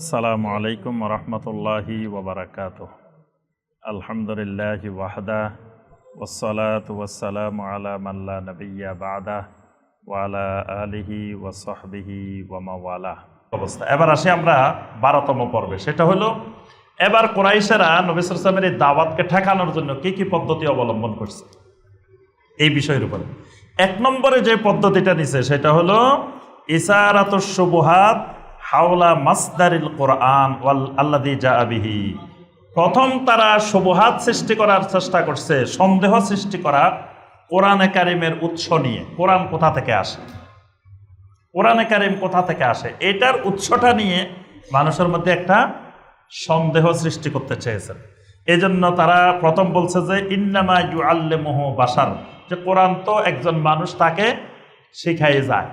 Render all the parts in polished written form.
আসসালামু আলাইকুম রহমতুল্লাহি ওবরাকাতুহ। আলহামদুলিল্লাহি ওয়াহদা ওয়াসসালাতু ওয়াসসালামু আলা মান লা নাবিয়্যা বা'দা ওয়া আলা আলিহি ওয়া সাহবিহি ওয়া মাওয়ালা। অবস্থা এবার আসি আমরা 12তম পর্বে। সেটা হলো এবার কুরাইশেরা নবী সাল্লাল্লাহু আলাইহি ওয়াসাল্লামের এই দাওয়াতকে ঠেকানোর জন্য কি কি পদ্ধতি অবলম্বন করছে এই বিষয়ের উপরে। 1 নম্বরে যে পদ্ধতিটা নিছে সেটা হলো ইসারাতুশ শুবুহাত হাওলা মাসদারিল কোরআন ওয়াল আল্লাযী জাআ বিহি। প্রথম তারা শুবহাত সৃষ্টি করার চেষ্টা করছে, সন্দেহ সৃষ্টি করা কোরআনে কারিমের উৎস নিয়ে। কোরআন কোথা থেকে আসে, কোরআনে কারিম কোথা থেকে আসে, এটার উৎসটা নিয়ে মানুষের মধ্যে একটা সন্দেহ সৃষ্টি করতে চেয়েছেন। এই জন্য তারা প্রথম বলছে যে ইন্নামা ইউআল্লিমুহু বাশার, যে কোরআন তো একজন মানুষ তাকে শিখাই যায়।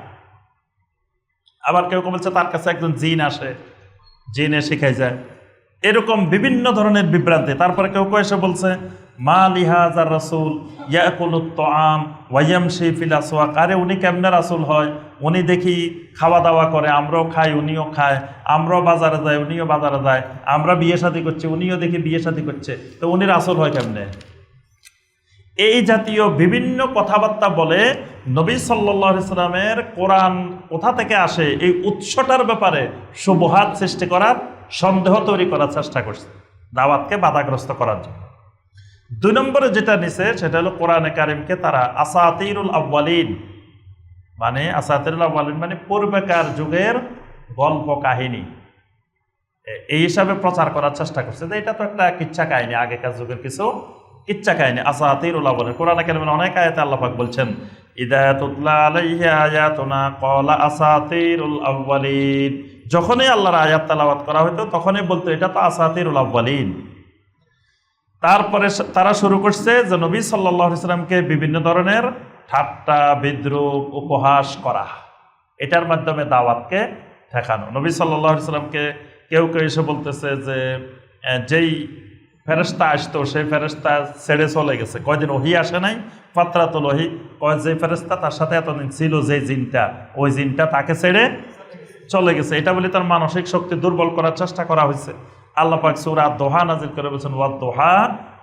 আবার কেউ কেউ বলছে তার কাছে একজন জিন আসে, জিনে শিখাই যায়। এরকম বিভিন্ন ধরনের বিভ্রান্তি। তারপরে কেউ কেউ এসে বলছে মা লিহাজার রাসূল ইয়াকুলুত তাআম ওয়া ইয়ামশি ফিল আসওয়াক, আরে উনি কেমনে রাসূল হয়, উনি দেখি খাওয়া দাওয়া করে, আমরাও খাই উনিও খায়, আমরাও বাজারে যাই উনিও বাজারে যায়, আমরা বিয়ে শাদী করছি উনিও দেখি বিয়ে শাদী করছে, তো উনি রাসূল হয় কেমনে? এই জাতীয় বিভিন্ন কথাবার্তা বলে নবী সাল্লাল্লাহু আলাইহি সাল্লামের কোরআন কোথা থেকে আসে এই উৎসটার ব্যাপারে শুবহাত সৃষ্টি করার, সন্দেহ তৈরি করার চেষ্টা করছে দাওয়াতকে বাধাগ্রস্ত করার জন্য। 2 নম্বরে যেটা নিছে সেটা হলো কোরআনে কারিমকে তারা আসাতিরুল আউয়ালিন, মানে আসাতিরুল আউয়ালিন মানে পূর্বেকার যুগের গল্প কাহিনী, এই হিসাবে প্রচার করার চেষ্টা করছে যে এটা তো একটা কিচ্ছা কাহিনী, আগেকার যুগের কিছু কিচ্ছা কাহিনী। আসাতিরুল আউয়ালিন, কোরআনে কারিমের অনেক আয়াতে আল্লাহ পাক বলছেন ইদা তুতলা আলাইহি আয়াতুনা ক্বালা আসাতিরুল আউয়ালিন, যখনই আল্লাহর আয়াত তেলাওয়াত করা হতো তখনই বলতো এটা তো আসাতিরুল আউয়ালিন। তারপরে তারা শুরু করছে যে নবী সাল্লাল্লাহু আলাইহি সাল্লামকে বিভিন্ন ধরনের ঠাট্টা বিদ্রূপ উপহাস করা, এটার মাধ্যমে দাওয়াতকে ঠেকানো। নবী সাল্লাল্লাহু আলাইহি সাল্লামকে কেউ কেউ এসে বলতেছে যে যেই ফেরেশতা আসতো সেই ফেরেশতা ছেড়ে চলে গেছে, কয়দিন ওহী আসে নাই, ফাতরাতুল ওহী, কয় যে ফেরেশতা তার সাথে এতদিন ছিল যে জিনটা, ওই জিনটা তাকে ছেড়ে চলে গেছে। এটা বলে তার মানসিক শক্তি দুর্বল করার চেষ্টা করা হয়েছে। আল্লাহ পাক সূরা দোহা নাযিল করে বলেছেন ওয়াদ-দুহা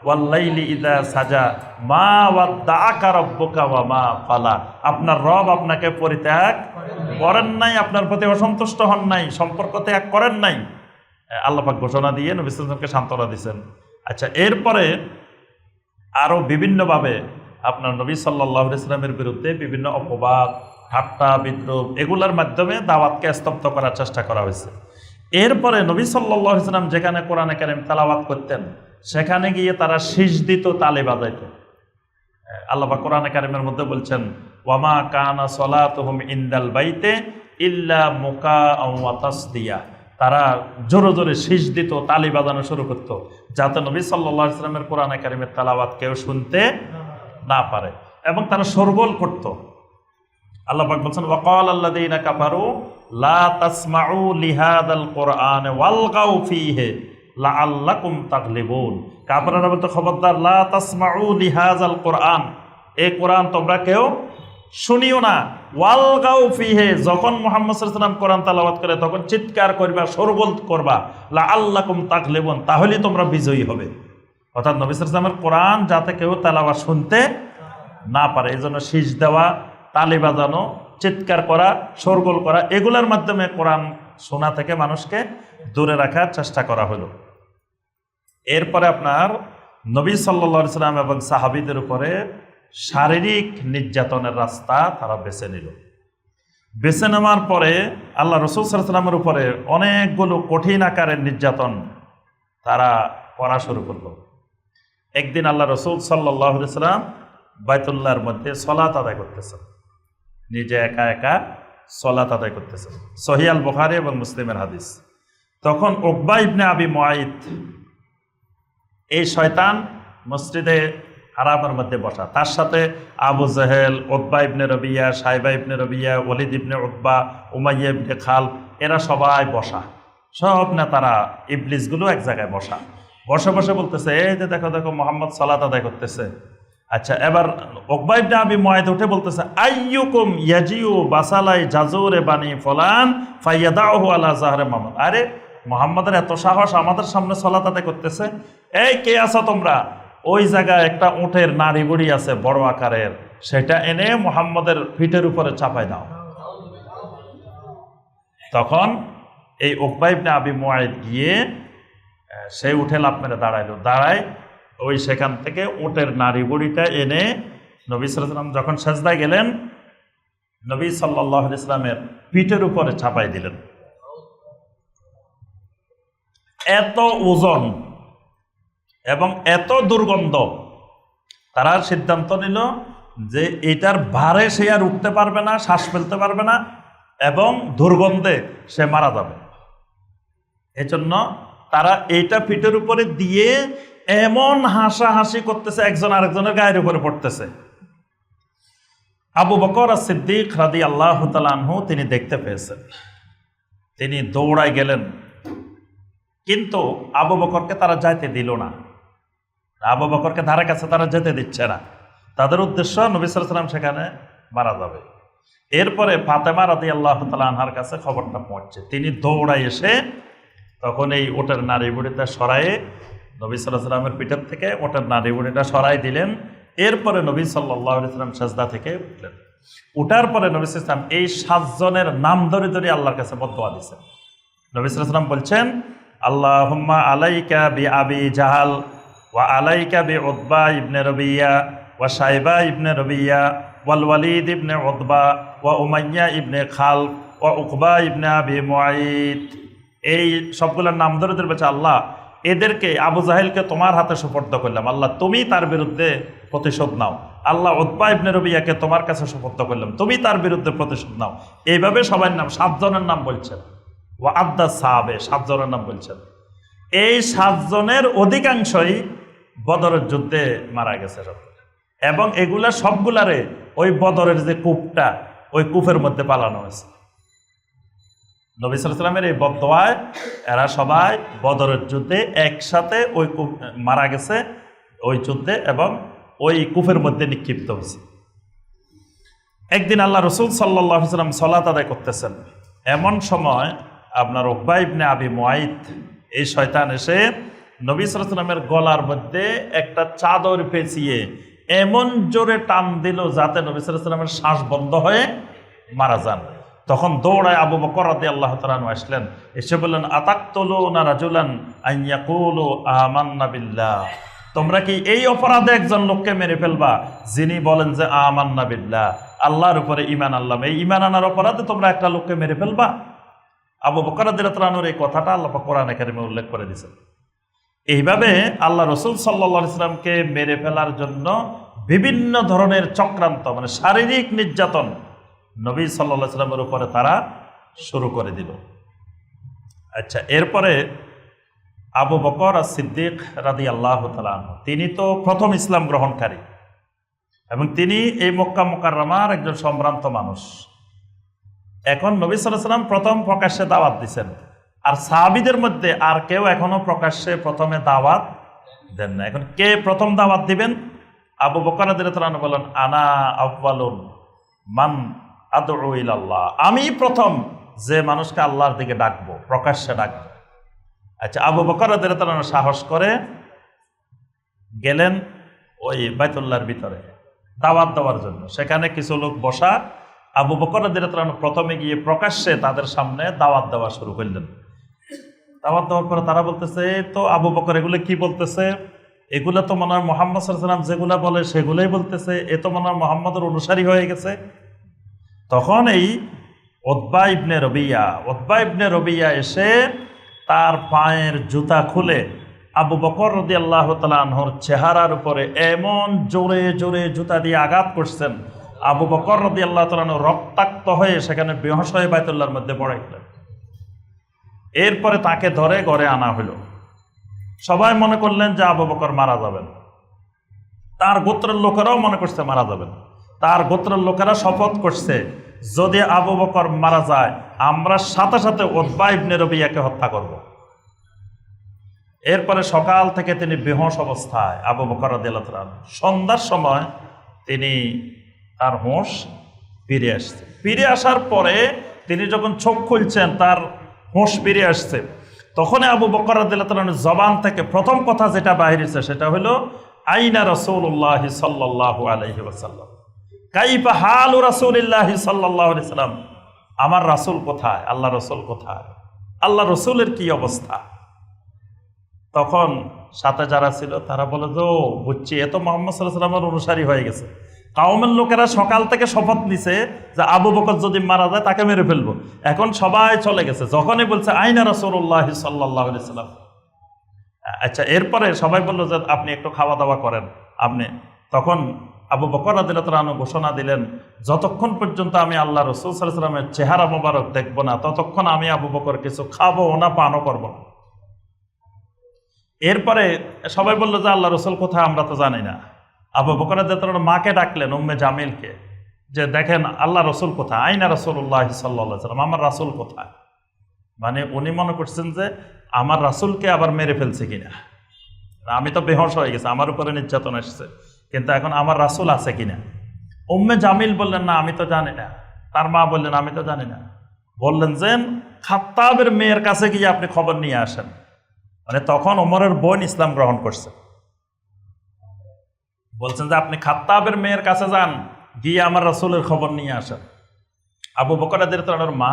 ওয়াল-লাইলি ইযা সাজা মা ওয়াদ্দাআকা রাব্বুকা ওয়া মা ক্বালা, আপনার রব আপনাকে পরিত্যাগ করেন নাই, আপনার প্রতি অসন্তুষ্ট হন নাই, সম্পর্ক ত্যাগ করেন নাই, আল্লাহ পাক ঘোষণা দিয়ে নবী সাল্লাল্লাহু আলাইহি ওয়াসাল্লামকে সান্ত্বনা দিয়েছেন। আচ্ছা, এরপরে আরো বিভিন্নভাবে আপনার নবী সাল্লাল্লাহু আলাইহি ওয়াসাল্লামের বিরুদ্ধে বিভিন্ন অপবাদ, ঠাট্টা বিদ্রূপ, এগুলোর মাধ্যমে দাওয়াতকে স্তব্ধ করার চেষ্টা করা হয়েছে। এরপরে নবী সাল্লাল্লাহু আলাইহি ওয়াসাল্লাম যেখানে কোরআনে কারীম তেলাওয়াত করতেন সেখানে গিয়ে তারা শীষ দিত, তালি বাজাইত। আল্লাহ পাক কোরআনে কারীমের মধ্যে বলছেন ওয়ামা কানা সলাতুহুম ইনদাল বাইতে ইল্লা মুকাআন ওয়া তাসদিয়া, তারা জোরে জোরে শীষ দিত, তালি বাজানো শুরু করত যাতে নবী সাল্লাল্লাহু আলাইহি ওয়াসাল্লামের কোরআনে কারীমের তেলাওয়াত কেউ শুনতে না পারে, এবং তারা শোরগোল করত। আল্লাহ পাক বলেন ওয়াকাল আল্লাযীনা কাফারু লা তাসমাউ লিহাদাল কুরআন ওয়ালগাউ ফীহি লাআল্লাকুম তাগলিবুন, কাফেররা বলতো খবরদার লা তাসমাউ লিহাযাল কুরআন, এই কোরআন তোমরা কেউ শুনিও না, ওয়ালগাউ ফীহি, যখন মুহাম্মদ সাল্লাল্লাহু আলাইহি ওয়াসাল্লাম কোরআন তেলাওয়াত করে তখন চিৎকার করবা, শোরগোল করবা, লাআল্লাকুম তাগলিবুন, তাহলেই তোমরা বিজয়ী হবে। অর্থাৎ নবী সাল্লাল্লাহু আলাইহি ওয়াসাল্লামের কোরআন যাতে কেউ তেলাওয়াত শুনতে না পারে, এই জন্য শীষ দেওয়া, তালি বাজানো, চিৎকার করা, শোরগোল করা, এগুলোর মাধ্যমে কোরআন শোনা থেকে মানুষকে দূরে রাখার চেষ্টা করা হলো। এরপরে আপনার নবী সাল্লাল্লাহু আলাইহি ওয়াসাল্লাম এবং সাহাবীদের উপরে শারীরিক নির্যাতনের রাস্তা তারা বেছে নিল। বেছে নেওয়ার পরে আল্লাহ রাসূল সাল্লাল্লাহু আলাইহি ওয়াসাল্লামের উপরে অনেকগুলো কঠিন আকারের নির্যাতন তারা করা শুরু করলো। একদিন আল্লাহ রাসূল সাল্লাল্লাহু আলাইহি ওয়াসাল্লাম বাইতুল্লাহর মধ্যে সালাত আদায় করতেছেন, নিজে একা একা সালাত আদায় করতেছেন, সহিহ আল বুখারী এবং মুসলিমের হাদিস। তখন উকবা ইবনে আবি মুআইত, এই শয়তান মসজিদে হারামের মধ্যে বসা, তার সাথে আবু জাহেল, উতবা ইবনে রবিয়া, সাইবা ইবনে রবিয়া, ওয়ালিদ ইবনে উকবা, উমাইয়া ইবনে খালদ, এরা সবাই বসা, সব নেতারা ইবলিসগুলো এক জায়গায় বসা, বসে বসে বলতেছে এই যে দেখো দেখো মুহাম্মদ সালাত আদায় করতেছে। আচ্ছা, এবার উকবা ইবনে আবি মুআইত উঠে বলতেছে আইয়ুকুম ইয়াজিউ বাসালাই জাজুরে বানি ফুলান ফায়াদাহু আলা জাহরে মুহাম্মদ, আরে মুহাম্মাদের এত সাহস, আমাদের সামনে সালাত আদায় করতেছে। এই কে আছো তোমরা? ওই জায়গায় একটা উটের নাড়ি বুড়ি আছে বড় আকারের, সেটা এনে মুহাম্মাদের পিঠের উপরে চাপাই দাও। তখন এই উকবা ইবনে আবি মুআইদ গিয়ে সে উঠে লাফ মেরে দাঁড়াইলো, দাঁড়ায় ওই সেখান থেকে উটের নাড়ি বুড়িটা এনে নবী সাল্লাল্লাহু আলাইহি ওয়াসাল্লাম যখন সেজদায় গেলেন, নবী সাল্লাল্লাহু আলাইহি ওয়াসাল্লামের পিঠের উপরে চাপাই দিলেন। এত ওজন এবং এত দুর্গন্ধ, তারা সিদ্ধান্ত নিল যে এটার ভারে সে আর উঠতে পারবে না, শ্বাস ফেলতে পারবে না এবং দুর্গন্ধে সে মারা যাবে। এজন্য তারা এইটা পিঠের উপরে দিয়ে এমন হাসাহাসি করতেছে, একজন আরেকজনের গায়ের উপরে পড়তেছে। আবু বকর সিদ্দিক রাদিয়াল্লাহু তাআলা আনহু তিনি দেখতে পেয়েছেন, তিনি দৌড়ায় গেলেন, কিন্তু আবু বকরকে তারা যাইতে দিল না। আবু বকরকে ধারে কাছে তারা যেতে দিচ্ছে না, তাদের উদ্দেশ্য নবী সাল্লাল্লাহু আলাইহি ওয়াসাল্লাম সেখানে মারা যাবে। এরপরে ফাতেমা রাদিয়াল্লাহু তাআলা আনহার কাছে খবরটা পৌঁছছে, তিনি দৌড়ায় এসে তখন এই ওটের নাড়ি বুড়িটা সরায়ে নবী সাল্লাল্লাহু আলাইহি ওয়াসাল্লামের পিঠের থেকে ওটের নাড়ি বুড়িটা সরাই দিলেন। এরপরে নবী সাল্লাল্লাহু আলাইহি ওয়াসাল্লাম সাজদা থেকে উঠলেন। উঠার পরে নবী সাল্লাল্লাহু আলাইহি ওয়াসাল্লাম এই 7 জনের নাম ধরে ধরে আল্লাহর কাছে বদদুয়া দিয়েছেন। নবী সাল্লাল্লাহু আলাইহি ওয়াসাল্লাম বলছেন, আল্লাহুম্মা আলাইকা বি আবি জাহাল ওয়া আলাইকা বি উতবা ইবনে রবিয়া ওয়া শাইবা ইবনে রবিয়া ওয়াল ওয়ালিদ ইবনে উতবা ওয়া উমাইয়া ইবনে খালফ ওয়া উকবা ইবনে আবি মুআইদ। এই সবগুলোর নাম ধরে ধরে বলছে, আল্লাহ এদেরকে, আবু জাহেলকে তোমার হাতে সুপর্দ করলাম, আল্লাহ তুমি তার বিরুদ্ধে প্রতিশোধ নাও। আল্লাহ উতবা ইবনে রবিয়াকে তোমার কাছে সুপর্দ করলাম, তুমি তার বিরুদ্ধে প্রতিশোধ নাও। এইভাবে সবাই নাম, 7 জনের নাম বলছেন। ও আদ্দা সাহাবে, 7 জনের নাম বলছেন। এই 7 জনের অধিকাংশই বদরের যুদ্ধে মারা গেছে সব, এবং এগুলা সবগুলারে ওই বদরের যে কূপটা, ওই কূপের মধ্যে পালানো হয়েছে। নবী সাল্লাল্লাহু আলাইহি ওয়াসাল্লামের এই বদদুয়ায় এরা সবাই বদরের যুদ্ধে একসাথে ওই মারা গেছে ওই যুদ্ধে, এবং ওই কূপের মধ্যে নিক্ষিপ্ত হয়েছে। একদিন আল্লাহ রাসূল সাল্লাল্লাহু আলাইহি ওয়াসাল্লাম সালাত আদায় করতেছেন, এমন সময় আপনার উকবা ইবনে আবি মুআইদ এই শয়তান এসে নবী সাল্লাল্লাহু আলাইহি ওয়াসাল্লামের গলার মধ্যে একটা চাদর পেঁচিয়ে এমন জোরে টান দিল যাতে নবী সাল্লাল্লাহু আলাইহি ওয়াসাল্লামের শ্বাস বন্ধ হয়ে মারা যান। তখন দৌড়ায় আবু বকর রাদিয়াল্লাহু তাআলা আনহু আসলেন, এসে বললেন, আতাকতুলুনা রাজুলান আন ইয়াকুলু আমান্না বিল্লাহ, তোমরা কি এই অপরাধে একজন লোককে মেরে ফেলবা যিনি বলেন যে আমান্না বিল্লাহ, আল্লাহর উপরে ঈমান আনলাম, এই ঈমান আনার অপরাধে তোমরা একটা লোককে মেরে ফেলবা? আবু বকর রাদিয়াল্লাহু তাআলা আনহুর এই কথাটা আল্লাহ পাক কোরআনে কারিমে উল্লেখ করে দিয়েছেন। এইভাবে আল্লাহ রাসূল সাল্লাল্লাহু আলাইহি ওয়াসাল্লামকে মেরে ফেলার জন্য বিভিন্ন ধরনের চক্রান্ত, মানে শারীরিক নির্যাতন নবী সাল্লাল্লাহু আলাইহি ওয়াসাল্লামের উপরে তারা শুরু করে দিল। আচ্ছা, এরপরে আবু বকর সিদ্দিক রাদিয়াল্লাহু তাআলা আনহু, তিনি তো প্রথম ইসলাম গ্রহণকারী এবং তিনি এই মক্কা মুকাররমার একজন সম্ভ্রান্ত মানুষ। এখন নবী সাল্লাল্লাহু আলাইহি ওয়াসাল্লাম প্রথম প্রকাশ্যে দাওয়াত দিচ্ছেন, আর সাহাবীদের মধ্যে আর কেউ এখনো প্রকাশ্যে প্রথমে দাওয়াত দেন না। এখন কে প্রথম দাওয়াত দিবেন? আবু বকর রাদিয়াল্লাহু তাআলা আনহু বলেন, আনা আউয়ালুন মান আদউ ইলাল্লাহ, আমি প্রথম যে মানুষকে আল্লাহর দিকে ডাকবো, প্রকাশ্যে ডাকবো। আচ্ছা, আবু বকর রাদিয়াল্লাহু তাআলা আনহু সাহস করে গেলেন ওই বাইতুল্লাহর ভিতরে দাওয়াত দেওয়ার জন্য। সেখানে কিছু লোক বসা, আবু বকর রাদিয়াল্লাহু তাআলা আনহু প্রথমে গিয়ে প্রকাশ্যে তাদের সামনে দাওয়াত দেওয়া শুরু করলেন। দাওয়াত দেওয়ার পরে তারা বলতেছে, তো আবু বকর এগুলো কি বলতেছে? এগুলো তো মনে হয় মুহাম্মদ সাল্লাল্লাহু আলাইহি ওয়াসাল্লাম যেগুলা বলে সেগুলোই বলতেছে, এ তো মনে হয় মুহাম্মদের অনুসারী হয়ে গেছে। তখন এই উতবা ইবনে রবিয়া এসে তার পায়ের জুতা খুলে আবু বকর রাদিয়াল্লাহু তাআলা আনহুর চেহারার উপরে এমন জোরে জোরে জুতা দিয়ে আঘাত করছেন, আবু বকর রাদিয়াল্লাহু তাআলা আনহু রক্তাক্ত হয়ে সেখানে বেহুশ হয়ে বাইতুল্লাহর মধ্যে পড়ে গেলেন। এরপরে তাকে ধরে ঘরে আনা হলো। সবাই মনে করলেন যে আবু বকর মারা যাবেন, তার গোত্রের লোকেরাও মনে করছে মারা যাবেন। তার গোত্রের লোকেরা শপথ করছে, যদি আবু বকর মারা যায় আমরা সাথে সাথে উতবা ইবনে রবিয়াকে হত্যা করব। এরপরে সকাল থেকে তিনি বেহুশ অবস্থায় আবু বকর রাদিয়াল্লাহু তাআলা, সন্ধ্যার সময় তিনি তার হুঁশ ফিরে আসছে। ফিরে আসার পরে তিনি যখন চোখ খুলছেন তার হুঁশ ফিরে আসছে। তখন আবু বকর রাদিয়াল্লাহু তাআলার জবান থেকে প্রথম কথা যেটা বাহির হয়েছে সেটা হলো আইনা রাসূলুল্লাহ সাল্লাল্লাহু আলাইহি ওয়াসাল্লাম, কাইফা হালু রাসূলিল্লাহ সাল্লাল্লাহু আলাইহি ওয়াসাল্লাম, আমার রাসূল কোথায়, আল্লাহ রাসূল কোথায়, আল্লাহ রাসূলের কি অবস্থা। তখন সাথে যারা ছিল তারা বলে যে ও বুঝছি, এত মুহাম্মদ সাল্লাল্লাহু আলাইহি ওয়াসাল্লামের অনুসারী হয়ে গেছে। কাওমের লোকেরা সকাল থেকে শপথ নিছে যে আবু বকর যদি মারা যায় তাকে মেরে ফেলবো, এখন সবাই চলে গেছে। যখনই বলছে আইনা রাসূলুল্লাহ সাল্লাল্লাহু আলাইহি ওয়াসাল্লাম, আচ্ছা এরপরে সবাই বললো যে আপনি একটু খাওয়া দাওয়া করেন আপনি। তখন আবু বকর রাদিয়াল্লাহু তাআলা আনহু ঘোষণা দিলেন, যতক্ষণ পর্যন্ত আমি আল্লাহ রাসূল সাল্লাল্লাহু আলাইহি ওয়াসাল্লামের চেহারা মোবারক দেখবো না ততক্ষণ আমি আবু বকর কিছু খাবো না পানও করবো না। এরপরে সবাই বললো যে আল্লাহ রাসূল কোথায় আমরা তো জানি না। আবু বকর রাদিয়াল্লাহু তাআলা মাকে ডাকলেন, উম্মে জামিলকে, যে দেখেন আল্লাহ রাসূল কোথায়, আইনা রাসূলুল্লাহ সাল্লাল্লাহু আলাইহি ওয়াসাল্লাম, আমার রাসূল কোথায়। মানে উনি মনে করছেন যে আমার রাসূলকে আবার মেরে ফেলছে কিনা, আমি তো বেহোশ হয়ে গেছে, আমার উপরে নির্যাতন আসছে, কিন্তু এখন আমার রাসূল আছে কিনা। উম্মে জামিল বললেন না আমি তো জানি না। তার মা বললেন আমি তো জানি না। বললেন যে খাত্তাবের মেয়ের কাছে গিয়ে আপনি খবর নিয়ে আসেন। মানে তখন ওমরের বোন ইসলাম গ্রহণ করছে। বলছেন যে আপনি খাত্তাবের মেয়ের কাছে যান, গিয়ে আমার রাসূলের খবর নিয়ে আসেন। আবু বকর রাদিয়াল্লাহু তাআলার মা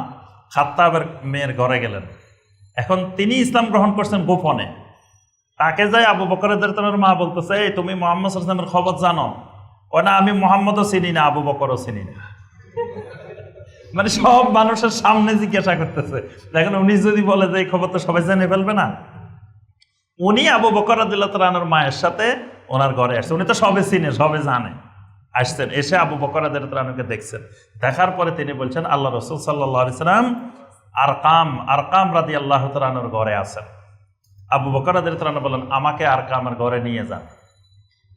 খাত্তাবের মেয়ের ঘরে গেলেন। এখন তিনি ইসলাম গ্রহণ করছেন গোপনে। তাকে যাই আবু বকর রাদিয়াল্লাহু তাআলার মা বলতেছে, এই তুমি মুহাম্মদ সাল্লাল্লাহু আলাইহি ওয়াসাল্লামের খবর জানো? ও না, আমি মুহাম্মদও চিনি না, আবু বকরও চিনি না। মানে সব মানুষের সামনে জিজ্ঞাসা করতেছে। দেখেন উনি যদি বলে যে এই খবর তো সবাই জেনে ফেলবে না। উনি আবু বকর রাদিয়াল্লাহু তাআলা আনহুর মায়ের সাথে ওনার ঘরে আসছে, উনি তো সবে চিনে সবে জানে। আসছেন, এসে আবু বকর রাদিয়াল্লাহু তাআলা আনহুকে দেখছেন। দেখার পরে তিনি বলছেন আল্লাহ রাসূল সাল্লাল্লাহু আলাইহি ওয়াসাল্লাম আরকাম রাদিয়াল্লাহু তাআলা আনহুর ঘরে আছেন। আবু বকর রাদিয়াল্লাহু তাআলা বলেন আমাকে আরকামের ঘরে নিয়ে যান।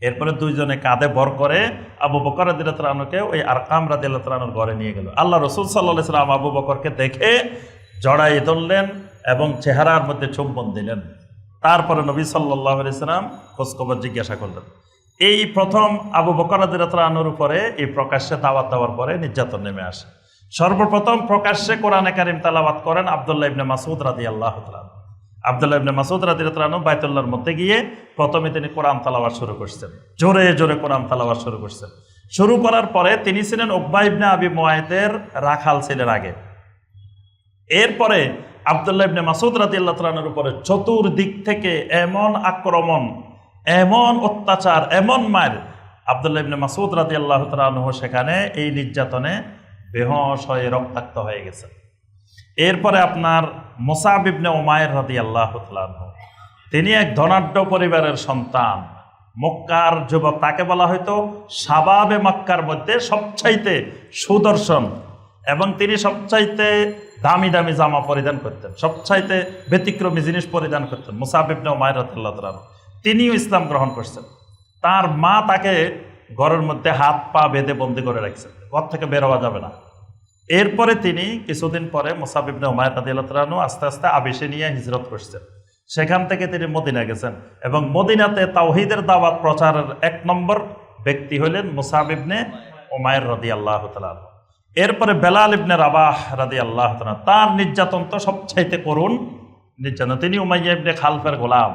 এরপরে দুইজনে কাঁধে ভর করে আবু বকর রাদিয়াল্লাহু তাআলা আনহুকে ওই আরকাম রাদিয়াল্লাহু তাআলা আনহুর ঘরে নিয়ে গেল। আল্লাহ রাসূল সাল্লাল্লাহু আলাইহি ওয়াসাল্লাম আবু বকরকে দেখে জড়াই ধরলেন এবং চেহারার মধ্যে চুম্বন দিলেন। তারপরে নবী সাল্লাল্লাহু আলাইহি ওয়াসাল্লাম খোঁজখবর জিজ্ঞাসা করলেন। এই প্রথম আবু বকর রাদিয়াল্লাহু তাআলা আনহুর উপরে এই প্রকাশ্যে দাওয়াত দেওয়ার পরে নির্যাতন নেমে আসে। সর্বপ্রথম প্রকাশ্যে কোরআনে কারীম তেলাওয়াত করেন আব্দুল্লাহ ইবনে মাসউদ রাদিয়াল্লাহু তাআলা। আব্দুল্লাহ ইবনে মাসউদ রাদিয়াল্লাহু তাআলা বাইতুল্লাহর মধ্যে গিয়ে প্রথমে তিনি কোরআন তেলাওয়াত শুরু করছেন, জোরে জোরে কোরআন তেলাওয়াত শুরু করছেন। শুরু করার পরে তিনি ছিলেন উকবা ইবনে আবি মুআইতের রাখাল ছিলেন আগে। এরপরে আব্দুল্লাহ ইবনে মাসউদ রাদিয়াল্লাহু তাআলার উপরে চতুর্দিক থেকে এমন আক্রমণ, এমন অত্যাচার, এমন মার, আব্দুল্লাহ ইবনে মাসউদ রাদিয়াল্লাহু তাআলা আনহু সেখানে এই নির্যাতনে বেহুশ হয়ে রক্তাক্ত হয়ে গেছে। এরপরে আপনার মুসআব ইবনে উমাইর রাদিয়াল্লাহু তাআলা আনহু, তিনি এক ধনাঢ্য পরিবারের সন্তান, মক্কার যুবক, তাকে বলা হয়তো শাবাবে মক্কার মধ্যে সবচাইতে সুদর্শন, এবং তিনি সবচাইতে দামি দামি জামা পরিধান করতেন, সবচাইতে ব্যতিক্রমী জিনিস পরিধান করতেন। মুসআব ইবনে উমাইর রাদিয়াল্লাহু তাআলা আনহু তিনিও ইসলাম গ্রহণ করছেন। তার মা তাকে ঘরের মধ্যে হাত পা বেঁধে বন্দি করে রাখছেন, ঘর থেকে বের হওয়া যাবে না। এরপরে তিনি কিছুদিন পরে মুসআব ইবনে উমাইর রাদিয়াল্লাহু তাআলা আনহু আস্তে আস্তে আবিসিনিয়া হিজরত করছেন। সেখান থেকে তিনি মদিনা গেছেন এবং মদিনাতে তাওহীদের দাওয়াত প্রচারের ১ নম্বর ব্যক্তি হলেন মুসআব ইবনে উমাইর রাদিয়াল্লাহু তাআলা আনহু। এরপরে বেলাল ইবনে রাবাহ রাদিয়াল্লাহু তাআলা, তার নির্যাতন তো সবচাইতে করুণ নির্যাতন। তিনি উমাইয়া ইবনে খালফের গোলাম,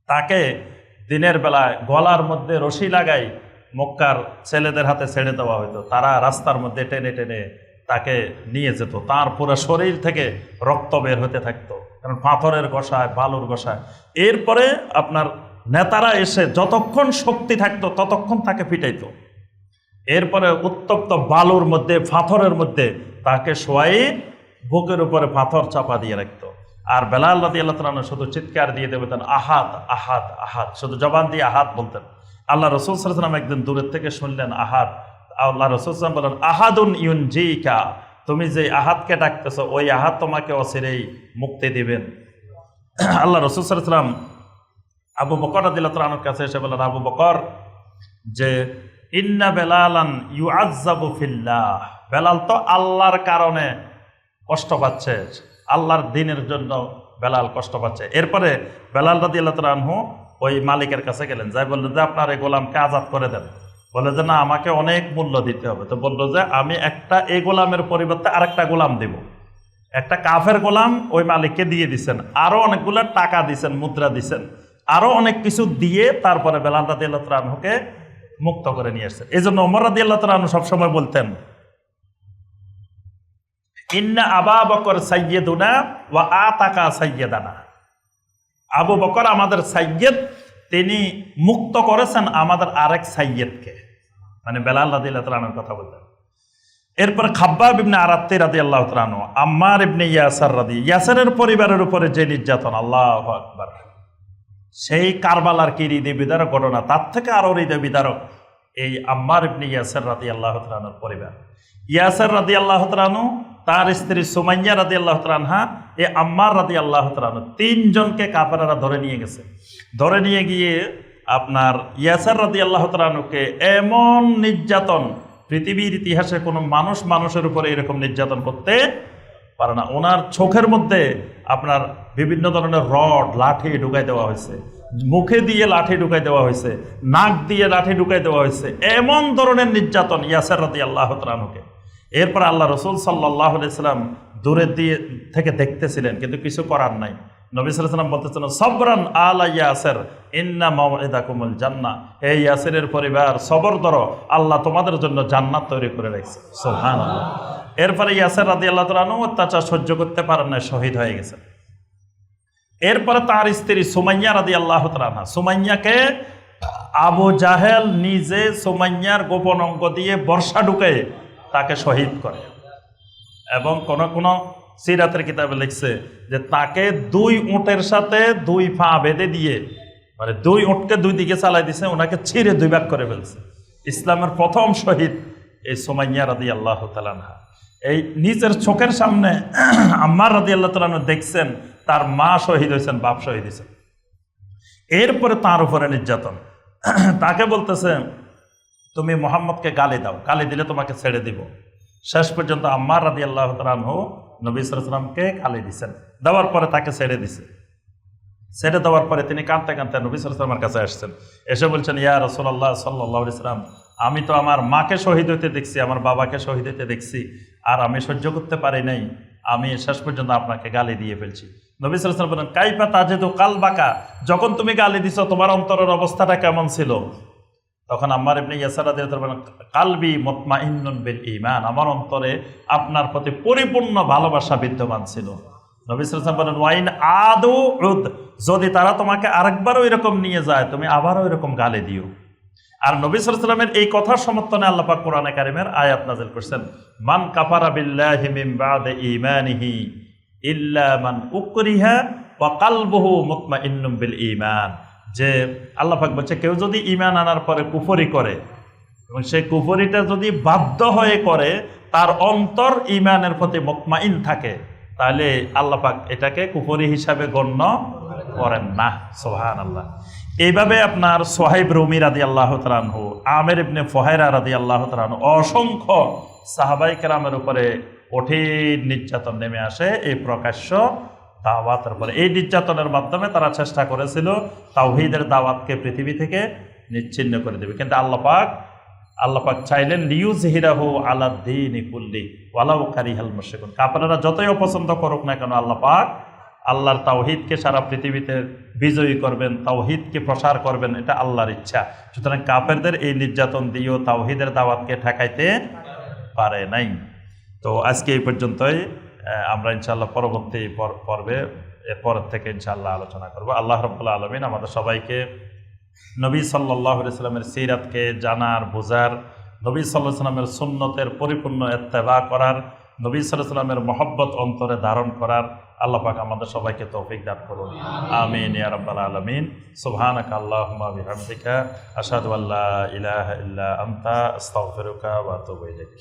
তাকে দিনের বেলায় গলার মধ্যে রশি লাগাই মক্কার ছেলেদের হাতে ছেড়ে দেওয়া হতো। তারা রাস্তার মধ্যে টেনে টেনে তাকে নিয়ে যেত, তার পুরো শরীর থেকে রক্ত বের হতে থাকতো, কারণ পাথরের গোসায়, বালুর গোসায়। এরপরে আপনার নেতারা এসে যতক্ষণ শক্তি থাকতো ততক্ষণ তাকে পিটাইতো। এরপরে উত্তপ্ত বালুর মধ্যে, পাথরের মধ্যে তাকে শোয়াই বুকের উপরে পাথর চাপা দিয়ে রাখতো। আর বেলাল রাদিয়াল্লাহু তাআলা শুধু চিৎকার দিয়ে দেবেন আহাদ আহাদ আহাদ, শুধু জবান দিয়ে আহাদ বলতেন। আল্লাহ রাসূল সাল্লাল্লাহু আলাইহি ওয়াসাল্লাম একদিন দূরের থেকে শুনলেন আহাদ। আল্লাহ রাসূল সাল্লাল্লাহু আলাইহি ওয়াসাল্লাম বলেন আহাদুন ইউনজিকা, তুমি যে আহাদকে ডাকতেছো ওই আহাদ তোমাকে অচিরেই মুক্তি দিবেন। আল্লাহ রাসূল সাল্লাল্লাহু আলাইহি ওয়াসাল্লাম আবু বকর রাদিয়াল্লাহু তাআলা আনহুর কাছে এসে বলেন, আবু বকর, যে ইন্না বেলালান ইউআযযাবু ফিল্লাহ, বেলাল তো আল্লাহর কারণে কষ্ট পাচ্ছে, আল্লাহর দ্বীনের জন্য বেলাল কষ্ট পাচ্ছে। এরপরে বেলাল রাদিয়াল্লাহু তাআলা আনহু ওই মালিকের কাছে গেলেন, যাই বললেন যে আপনার এই গোলামকে আজাদ করে দেন। বলে যে না, আমাকে অনেক মূল্য দিতে হবে। তো বললো যে আমি এই গোলামের পরিবর্তে আরেকটা গোলাম দেব। একটা কাফের গোলাম ওই মালিককে দিয়ে দিচ্ছেন, আরো অনেকগুলো টাকা দিচ্ছেন, মুদ্রা দিচ্ছেন, আরো অনেক কিছু দিয়ে তারপরে বেলাল রাদিয়াল্লাহু তাআলা আনহুকে মুক্ত করে নিয়ে আসছেন। এই জন্য ওমর রাদিয়াল্লাহু তাআলা আনহু সবসময় বলতেন, ইন্না আবা বকর সাইয়্যিদুনা ওয়া আতাকা সাইয়্যিদানা। আবু বকর আমাদের সাইয়্যিদ, তিনি মুক্ত করেছেন আমাদের আরেক সাইয়্যিদকে, মানে বেলাল রাদিয়াল্লাহু তাআলা আনহুর কথা বলতেন। এরপরে খাব্বাব ইবনে আরাত্তি রাদিয়াল্লাহু তাআলা আনহু, আম্মার ইবনে ইয়াসার ইয়াসারের পরিবারের উপরে যে নির্যাতন, আল্লাহু আকবার, সেই কারবালার কি হৃদয় বিদারক ঘটনা, তার থেকে আরো হৃদয় বিদারক এই আম্মার ইবনে ইয়াসার রাদিয়াল্লাহু তাআলা আনহুর পরিবার। ইয়াসার রাদিয়াল্লাহু তাআলা আনহু, তার স্ত্রী সুমাইয়া রাদিয়াল্লাহু তাআলা আনহা, এই আম্মার রাদিয়াল্লাহু তাআলা আনহু, তিনজনকে কাফেররা ধরে নিয়ে গেছে। ধরে নিয়ে গিয়ে আপনার ইয়াসার রাদিয়াল্লাহু তাআলা আনহুকে এমন নির্যাতন, পৃথিবীর ইতিহাসে কোনো মানুষ মানুষের উপরে এরকম নির্যাতন করতে পারে না। ওনার চোখের মধ্যে আপনার বিভিন্ন ধরনের রড, লাঠি ঢুকাই দেওয়া হয়েছে, মুখে দিয়ে লাঠি ঢুকাই দেওয়া হয়েছে, নাক দিয়ে লাঠি ঢুকাই দেওয়া হয়েছে, এমন ধরনের নির্যাতন ইয়াসার রাদিয়াল্লাহু তাআলা আনহুকে। এরপর আল্লাহ রাসূল সাল্লাল্লাহু আলাইহি সাল্লাম দূরে দিয়ে থেকে দেখতেছিলেন, কিন্তু কিছু করার নাই। নবী সাল্লাল্লাহু আলাইহি সাল্লাম বলতেছেন, সবরান আলা ইয়াসির ইন্না মাওইদাকুমুল জান্নাহ। হে ইয়াসিরের পরিবার, সবর ধরো, আল্লাহ তোমাদের জন্য জান্নাত তৈরি করে রেখেছে। সুবহানাল্লাহ। এরপরে ইয়াসির রাদিয়াল্লাহু তাআলা আনহু অত্যাচার সহ্য করতে পারেন না, শহীদ হয়ে গেছেন। এরপরে তার স্ত্রী সুমাইয়া রাদিয়াল্লাহু তাআলা আনহা, সুমাইয়াকে আবু জাহেল নিজে সুমাইয়ার গোপন অঙ্গ দিয়ে বর্ষা ঢুকে তাকে শহীদ করে। এবং কোন কোন সিরাতের কিতাবে লিখছে যে তাকে 2 উটের সাথে 2 পা বেঁধে দিয়ে, মানে 2 উটকে 2 দিকে চালাই দিছে, ওনাকে ছিঁড়ে 2 ভাগ করে ফেলছে। ইসলামের প্রথম শহীদ এই সুমাইয়া রাদিয়াল্লাহু তাআলা আনহা। এই নিজের চোখের সামনে আম্মার রাদিয়াল্লাহু তাআলা আনহু দেখছেন তার মা শহীদ হয়েছেন, বাপ শহীদ হয়েছেন। এরপরে তার উপরে নির্যাতন, তাকে বলতেছে তুমি মুহাম্মদকে গালি দাও, গালি দিলে তোমাকে ছেড়ে দিব। শেষ পর্যন্ত আম্মার রাদিয়াল্লাহু তাআলা আনহু নবী সাল্লাল্লাহু আলাইহি ওয়াসাল্লামকে গালি দিয়েছেন। দেওয়ার পরে তাকে ছেড়ে দিছে। ছেড়ে দেওয়ার পরে তিনি কাঁদতে কাঁদতে নবী সাল্লাল্লাহু আলাইহি ওয়াসাল্লামের কাছে আসছেন। এসে বলছেন, ইয়া রাসূলুল্লাহ সাল্লাল্লাহু আলাইহি ওয়াসাল্লাম, আমি তো আমার মাকে শহীদ হইতে দেখছি, আমার বাবাকে শহীদ হইতে দেখছি, আর আমি সহ্য করতে পারি নাই, আমি শেষ পর্যন্ত আপনাকে গালি দিয়ে ফেলছি। নবী সাল্লাল্লাহু আলাইহি ওয়াসাল্লাম বলেন, কাইফা তাজিদু কালবাকা, যখন তুমি গালি দিছো তোমার অন্তরের অবস্থাটা কেমন ছিল? তখন আম্মার ইবনে ইয়াসার রাদিয়াল্লাহু তাআলা বলেন, কালবি মুতমাইন্নুন বিল ঈমান, আমার অন্তরে আপনার প্রতি পরিপূর্ণ ভালোবাসা বিদ্যমান ছিল। নবী সাল্লাল্লাহু আলাইহি ওয়াসাল্লাম বলেন, ওয়াইন আদু উদ, যদি তারা তোমাকে আরেকবারও এরকম নিয়ে যায় তুমি আবারও এরকম গালি দিও। আর নবী সাল্লাল্লাহু আলাইহি ওয়াসাল্লামের এই কথার সমর্থনে আল্লাহ পাক কোরআনে কারিমের আয়াত নাযিল করেছেন, মান কাফারা বিল্লাহি মিন বাদি ঈমানিহি ইল্লা মান উকরিহা ওয়া কলবুহু মুতমাইন্নুন বিল ঈমান। যে আল্লাহ পাক বলছে, কেউ যদি ঈমান আনার পরে কুফরি করে এবং সেই কুফরিটা যদি বাধ্য হয়ে করে, তার অন্তর ঈমানের প্রতি মুতমাইন থাকে, তাহলে আল্লাহ পাক এটাকে কুফরি হিসাবে গণ্য করেন না। সুবহানাল্লাহ। এইভাবে আপনার সোহাইব রুমি রাদিয়াল্লাহু তাআলা আনহু, আমির ইবনে ফুহাইরা রাদিয়াল্লাহু তাআলা আনহু, অসংখ্য সাহাবায়ে কেরামের উপরে কঠিন নির্যাতন নেমে আসে এই প্রকাশ্য দাওয়াতের পরে। এই নির্যাতনের মাধ্যমে তারা চেষ্টা করেছিল তাওহীদের দাওয়াতকে পৃথিবী থেকে নিচ্ছিন্ন করে দেবে, কিন্তু আল্লাহ পাক চাইলেন লিইউযহিরাহু আলা দ্বীনি কুল্লি ওয়ালাউ কারিহাল মুশরিকুন। কাফেররা যতই অপছন্দ করুক না কেন, আল্লাহ পাক আল্লাহর তাওহীদকে সারা পৃথিবীতে বিজয়ী করবেন, তাওহীদকে প্রসার করবেন, এটা আল্লাহর ইচ্ছা। সুতরাং কাফেরদের এই নির্যাতন দিয়েও তাওহীদের দাওয়াতকে ঠেকাইতে পারে নাই। তো আজকে এই পর্যন্তই। আমরা ইনশাআল্লাহ পরবর্তী পর্বে এরপর থেকে ইনশাআল্লাহ আলোচনা করব। আল্লাহ রাব্বুল আলামিন আমাদের সবাইকে নবী সাল্লাল্লাহু আলাইহি সাল্লামের সিরাতকে জানার, বোঝার, নবী সাল্লাল্লাহু আলাইহি সাল্লামের সুন্নতের পরিপূর্ণ ইত্তেবা করার, নবী সাল্লাল্লাহু আলাইহি সাল্লামের মহব্বত অন্তরে ধারণ করার আল্লাহ পাক আমাদের সবাইকে তৌফিক দান করুন। আমিন ইয়া রাব্বাল আলামিন। সুবহানাকা আল্লাহুম্মা বিহামদিকা আশহাদু আল্লা ইলাহা ইল্লা আনতা আস্তাগফিরুকা ওয়া আতুবু ইলাইক।